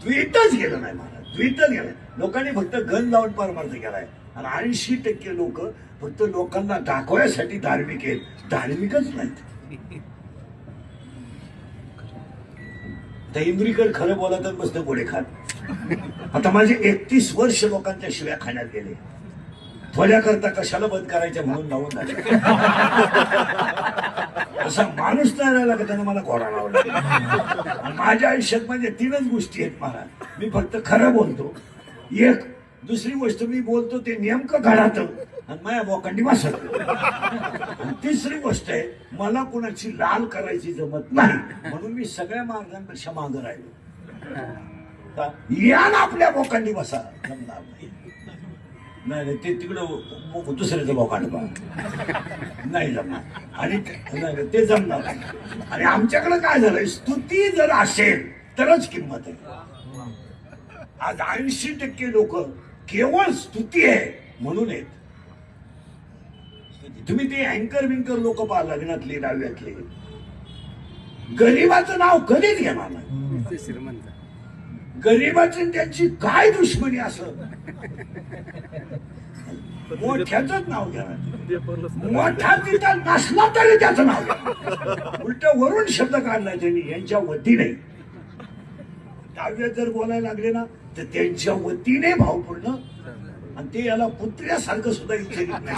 द्वितच गेलं नाही महाराज, द्वितच गेलं. लोकांनी फक्त गन लावून परमार्थ केलाय आणि 80% लोक फक्त लोकांना दाखवायसाठी धार्मिक आहेत, धार्मिकच नाहीत. त्या इंद्रिकड खरं बोलतच बसतं गोडे खात. आता माझे 31 वर्ष लोकांच्या शिव्या खाण्यात गेले. थोड्याकरता कशाला बंद करायचं म्हणून लावून झाले. असा माणूस नाही राहिला का त्यानं मला घोडा लावला. माझ्या आयुष्यात म्हणजे 3च गोष्टी आहेत महाराज. मी फक्त खरं बोलतो एक, दुसरी गोष्ट मी बोलतो ते नेमकं घडात आणि माझ्या बोकांडी बसत. तिसरी गोष्ट आहे मला कुणाची लाल करायची जमत नाही म्हणून मी सगळ्या मार्गांपेक्षा मागं राहिलो. या ना आपल्या बोकांडी बसा, जमणार नाही. नाही ते तिकडं दुसऱ्याचं बोकांड पहा, नाही जमणार. आणि ते जमणार नाही. आणि आमच्याकडे काय झालंय, स्तुती जर असेल तरच किंमत आहे. आज 80% लोक केवळ स्तुती आहे म्हणून आहेत. तुम्ही ते अँकर बिंकर लोक पहा लग्नातले डाव्यातले, गरीबाचं नाव कधीच घेणार नाही. गरीबाची त्यांची काय दुश्मनी असं मोठ्याच नाव घेणार. मोठा तिथं नसला तरी त्याचं नाव घ्या. उलट वरून शब्द काढलाय त्यांनी, यांच्या वतीने. डाव्यात जर बोलायला लागले ना तर त्यांच्या वतीने भावपूर्ण, आणि ते याला पुत्र्यासारखं सुद्धा विचारित नाही.